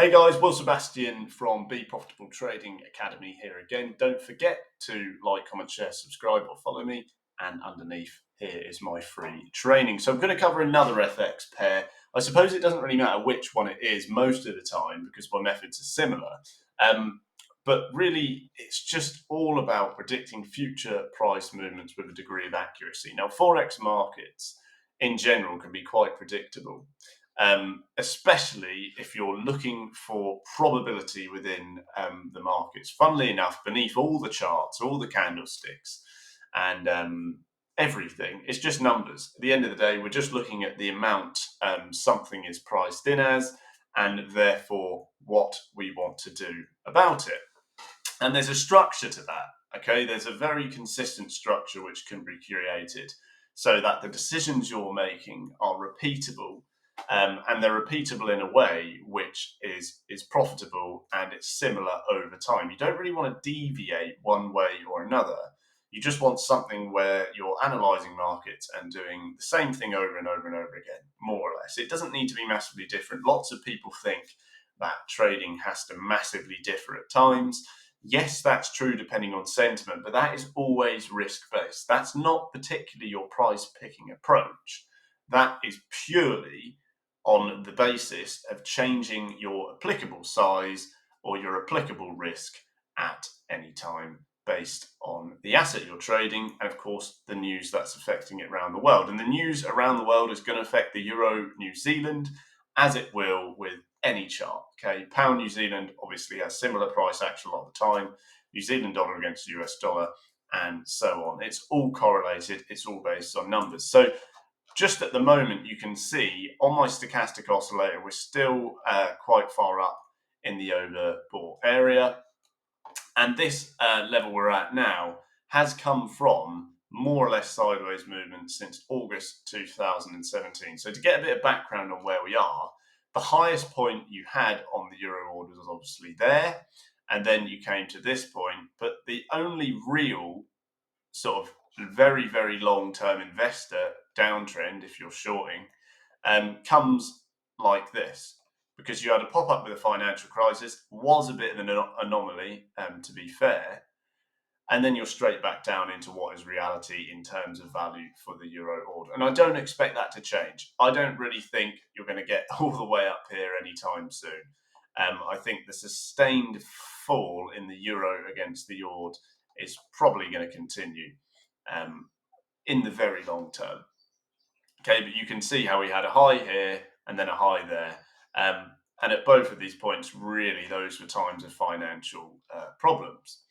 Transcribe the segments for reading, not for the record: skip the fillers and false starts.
Hey guys, Will Sebastian from Be Profitable Trading Academy here again. Don't forget to like, comment, share, subscribe or follow me. And underneath here is my free training. So I'm going to cover another FX pair. I suppose it doesn't really matter which one it is most of the time because my methods are similar. But really, it's just all about predicting future price movements with a degree of accuracy. Now, forex markets in general can be quite predictable. Especially if you're looking for probability within the markets. Funnily enough, beneath all the charts, all the candlesticks, and everything, it's just numbers. At the end of the day, we're just looking at the amount something is priced in as, and therefore what we want to do about it. And there's a structure to that, okay? There's a very consistent structure which can be created so that the decisions you're making are repeatable. And they're repeatable in a way which is profitable and it's similar over time. You don't really want to deviate one way or another. You just want something where you're analyzing markets and doing the same thing over and over and over again, more or less. It doesn't need to be massively different. Lots of people think that trading has to massively differ at times. Yes, that's true depending on sentiment, but that is always risk-based. That's not particularly your price-picking approach. That is purely on the basis of changing your applicable size or your applicable risk at any time based on the asset you're trading and, of course, the news that's affecting it around the world. And the news around the world is going to affect the Euro New Zealand as it will with any chart. Okay, Pound New Zealand obviously has similar price action a lot of the time, New Zealand dollar against the US dollar, and so on. It's all correlated, it's all based on numbers. So just at the moment, you can see on my stochastic oscillator, we're still quite far up in the overbought area. And this level we're at now has come from more or less sideways movement since August 2017. So to get a bit of background on where we are, the highest point you had on the euro orders was obviously there. And then you came to this point. But the only real sort of very, very long-term investor downtrend, if you're shorting, comes like this, because you had a pop-up with a financial crisis, was a bit of an anomaly, to be fair, and then you're straight back down into what is reality in terms of value for the euro order. And I don't expect that to change. I don't really think you're going to get all the way up here anytime soon. I think the sustained fall in the euro against the ord is probably going to continue in the very long term. Okay, but you can see how we had a high here and then a high there. And at both of these points, really, those were times of financial problems.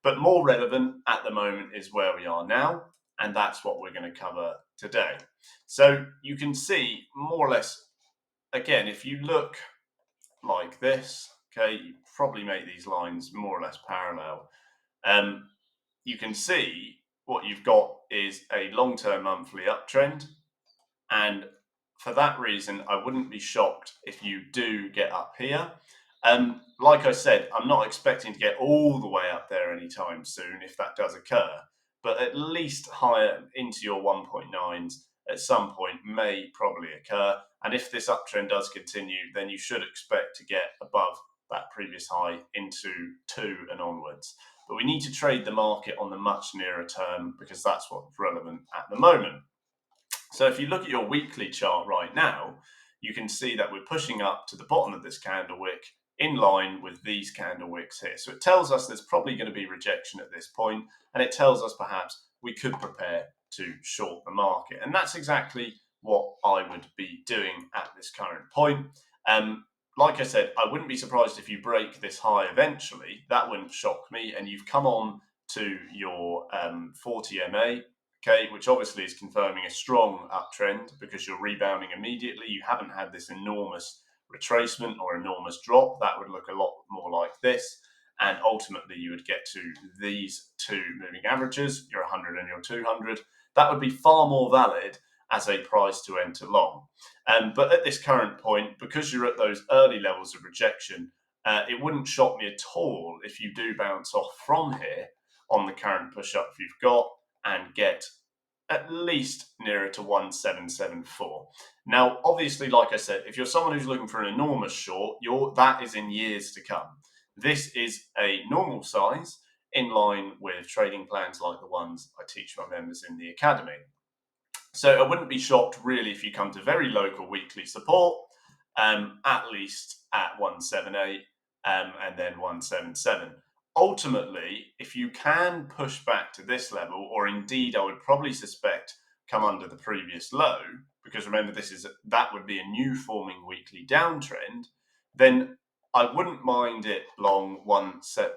But more relevant at the moment is where we are now, and that's what we're going to cover today. So you can see more or less, again, if you look like this, okay, you probably make these lines more or less parallel. You can see what you've got is a long-term monthly uptrend. And for that reason, I wouldn't be shocked if you do get up here. Like I said, I'm not expecting to get all the way up there anytime soon if that does occur, but at least higher into your 1.9s at some point may probably occur. And if this uptrend does continue, then you should expect to get above that previous high into 2 and onwards. But we need to trade the market on the much nearer term because that's what's relevant at the moment. So if you look at your weekly chart right now, you can see that we're pushing up to the bottom of this candle wick in line with these candle wicks here. So it tells us there's probably going to be rejection at this point, and it tells us perhaps we could prepare to short the market. And that's exactly what I would be doing at this current point. Like I said, I wouldn't be surprised if you break this high eventually. That wouldn't shock me. And you've come on to your 40 MA, okay, which obviously is confirming a strong uptrend because you're rebounding immediately. You haven't had this enormous retracement or enormous drop. That would look a lot more like this. And ultimately, you would get to these two moving averages, your 100 and your 200. That would be far more valid as a price to enter long. But at this current point, because you're at those early levels of rejection, it wouldn't shock me at all if you do bounce off from here on the current push-up you've got and get at least nearer to 1774. Now, obviously, like I said, if you're someone who's looking for an enormous short, that is in years to come. This is a normal size in line with trading plans like the ones I teach my members in the academy. So I wouldn't be shocked really if you come to very local weekly support, at least at 178 and then 177. Ultimately, if you can push back to this level, or indeed I would probably suspect come under the previous low, because remember that would be a new forming weekly downtrend, then I wouldn't mind it long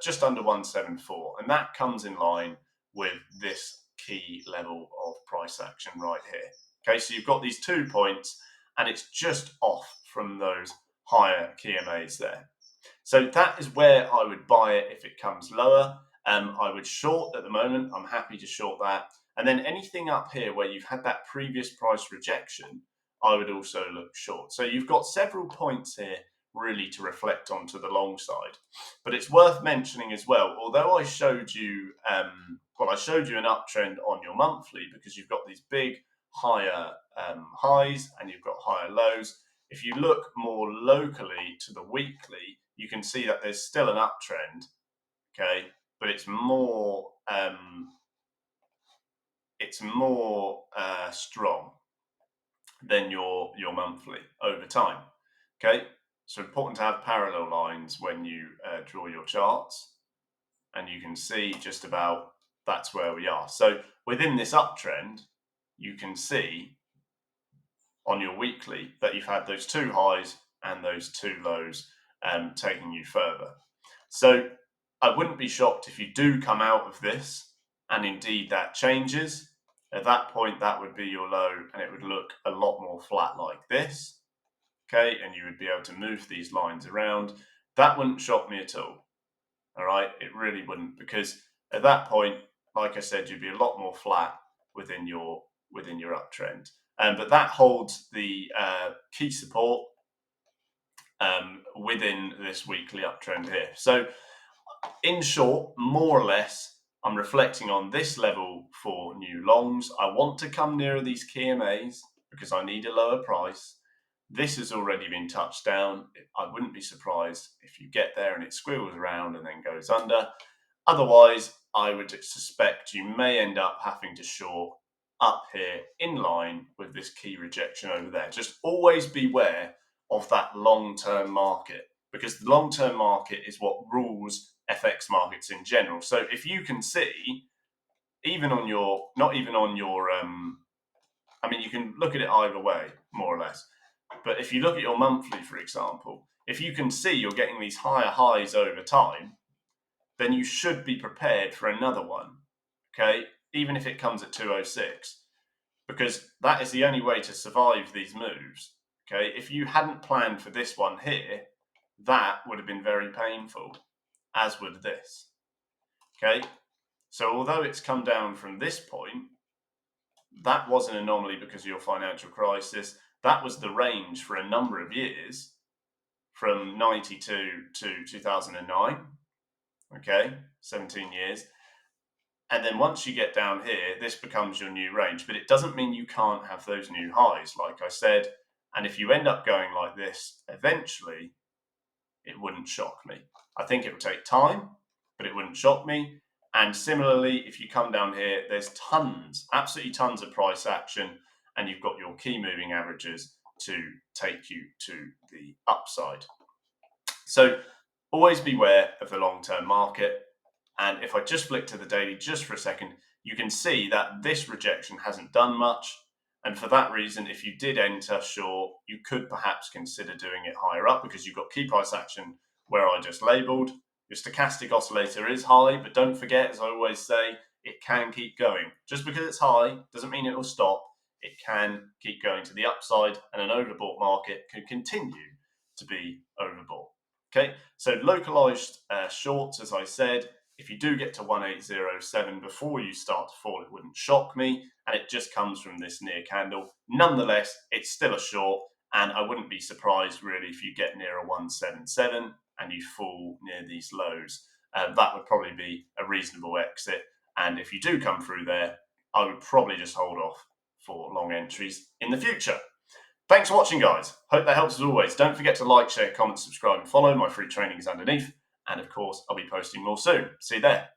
just under 174, and that comes in line with this key level of price action right here. Okay, so you've got these 2 points, and it's just off from those higher KMAs there. So that is where I would buy it if it comes lower. I would short at the moment. I'm happy to short that. And then anything up here where you've had that previous price rejection, I would also look short. So you've got several points here really to reflect on to the long side. But it's worth mentioning as well, although I showed you, I showed you an uptrend on your monthly because you've got these big higher highs and you've got higher lows. If you look more locally to the weekly, you can see that there's still an uptrend, okay, but it's more strong than your monthly over time. Okay, so important to have parallel lines when you draw your charts, and you can see just about that's where we are. So within this uptrend, you can see on your weekly that you've had those 2 highs and those 2 lows taking you further. So I wouldn't be shocked if you do come out of this and indeed that changes. At that point, that would be your low, and it would look a lot more flat like this. Okay, and you would be able to move these lines around. That wouldn't shock me at all. All right, it really wouldn't, because at that point, like I said, you'd be a lot more flat within your uptrend. But that holds the key support within this weekly uptrend here. So in short, more or less, I'm reflecting on this level for new longs. I want to come nearer these KMAs because I need a lower price. This has already been touched down. I wouldn't be surprised if you get there and it squiggles around and then goes under. Otherwise, I would suspect you may end up having to short up here in line with this key rejection over there. Just always beware of that long-term market, because the long-term market is what rules FX markets in general. So if you can see, even on your, not even on your, you can look at it either way, more or less. But if you look at your monthly, for example, if you can see you're getting these higher highs over time, then you should be prepared for another one, okay? Even if it comes at 206, because that is the only way to survive these moves, okay? If you hadn't planned for this one here, that would have been very painful, as would this, okay? So although it's come down from this point, that was an anomaly because of your financial crisis. That was the range for a number of years, from 92 to 2009, okay, 17 years. And then once you get down here, this becomes your new range. But it doesn't mean you can't have those new highs, like I said. And if you end up going like this, eventually, it wouldn't shock me. I think it would take time, but it wouldn't shock me. And similarly, if you come down here, there's absolutely tons of price action, and you've got your key moving averages to take you to the upside. So always beware of the long-term market. And if I just flick to the daily just for a second, you can see that this rejection hasn't done much. And for that reason, if you did enter short, you could perhaps consider doing it higher up, because you've got key price action where I just labeled. Your stochastic oscillator is high, but don't forget, as I always say, it can keep going. Just because it's high doesn't mean it will stop. It can keep going to the upside, and an overbought market can continue to be overbought. Okay, so localized shorts, as I said, if you do get to 1807 before you start to fall, it wouldn't shock me, and it just comes from this near candle. Nonetheless, it's still a short, and I wouldn't be surprised really if you get near a 177 and you fall near these lows. That would probably be a reasonable exit, and if you do come through there, I would probably just hold off for long entries in the future. Thanks for watching, guys. Hope that helps as always. Don't forget to like, share, comment, subscribe, and follow. My free training is underneath. And of course, I'll be posting more soon. See you there.